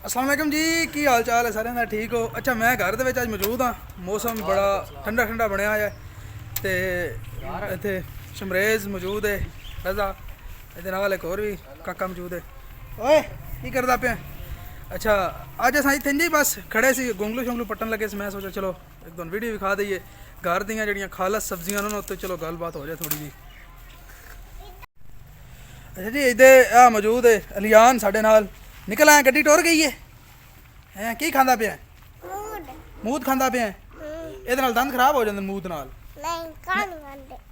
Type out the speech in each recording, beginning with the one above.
अस्सलाम वालेकुम जी, की हाल चाल है सारे? ठीक हो? अच्छा, मैं घर दे विच अज मौजूद हाँ। मौसम बड़ा ठंडा ठंडा बनया है ते इत्थे शमरेज मौजूद है, रजा इहदे नाल एक होर भी काका मौजूद है। ओए की करदा पिया? अच्छा, अज असां इत्थे जी बस खड़े सी, गोंगलू शोंगलू पट्टन लगे सी। मैं सोचा चलो एक दो वीडियो विखा दईए घर दियां जड़ियां खालस सब्जियां न उत्ते, चलो गलबात हो जाए थोड़ी जी। अच्छा जी, इधर आ मौजूद है अलियान साढ़े नाल। निकल आया, गड्डी टुर गई है। हैं की खांदा पिया? मूद खांदा पिया? ਇਹਦੇ ਨਾਲ दंद खराब हो जाते मूद नाल?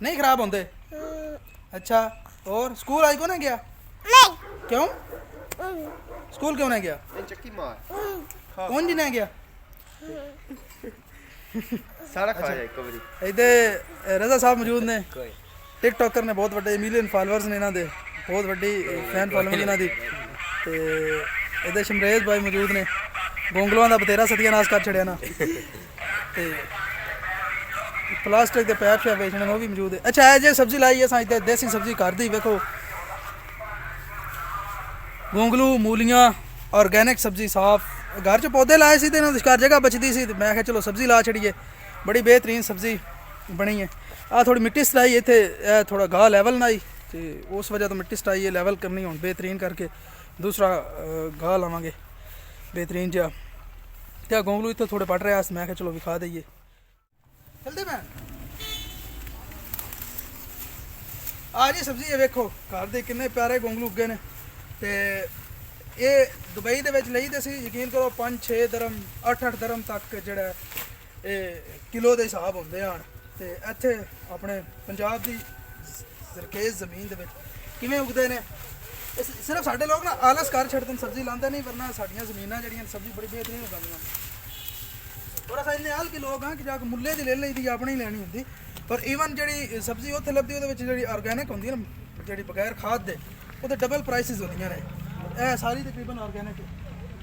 नहीं खराब होंगे? अच्छा, और स्कूल आज क्यों नहीं गया? क्यों स्कूल क्यों नहीं गया? चक्की मार कौन जी नहीं गया? सारा खा जाए कबरी। इधर रजा साहब मौजूद ने, टिकटॉकर ने, बहुत बड़े मिलियन फॉलोअर्स ने इन्हों के, बहुत बड़ी फैन फॉलोइंग इन्हों की। तो इधर शमरेज भाई मौजूद ने, गोंगलुआं का बतेरा सत्यानाश कर छड़िया ना। तो प्लास्टिक के पैप शैप बेचने वो भी मौजूद है। अच्छा, है जे सब्जी लाई है इतने देसी सब्जी घर दी, वेखो गोंगलू मूलियां ऑर्गैनिक सब्जी साफ घर च पौधे लाए सी, घर जगह बचती सी, मैं आख्या चलो सब्जी ला छड़िए। बड़ी बेहतरीन सब्जी बनी है। आ थोड़ी मिट्टी सटाई इत्थे, थोड़ा गाह लैवल ना आई तो उस वजह तो मिट्टी सटाई है, लैवल करनी हुण बेहतरीन करके दूसरा गाह लावांगे बेहतरीन जहा। क्या गोंगलू इतने थोड़े पट रहा, मैं चलो विखा दईए। चलते मैं आ जी सब्जी है, वेखो घर दे किन्ने प्यारे गोंगलू उगे ने। ते ये दुबई दे विच लई ते सी, यकीन करो 5-6 दरम 8-8 दरम तक जेड़ा ये किलो दे हिसाब होंदे हन। ते इत्थे अपने पंजाब दी सरखेज ज़मीन दे विच किवें उगदे ने। सिर्फ साडे लोग ना आलस कर छड़दे न, सब्जी लांदे नहीं, वरना साडियां ज़मीनां जड़ियां सब्जी बड़ी बेहतरीन उगांदियां। और अस इन्ने हाल के लोग हाँ कि जाके मुल्ले दी ले लई दी, अपनी ही लैनी होंदी। पर ईवन जी सब्जी उत्थे लभदी ओहदे विच जी ऑर्गैनिक होंदी ना, जी बगैर खाद दे, वो डबल प्राइसिस होंदियां ने। यह सारी तकरीबन ऑर्गैनिक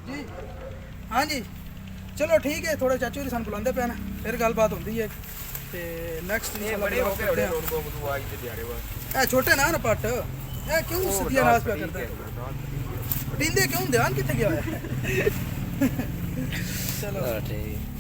जी। हाँ जी, चलो ठीक है, थोड़े चाचू जी सानू बुलांदे पे ना, फिर गलबात होंदी है। ते नेक्स्ट छोटे ना पट क्यों सत्यानाश पे करता है? टींदे क्यों, ध्यान कितने गया है? चलो ठीक।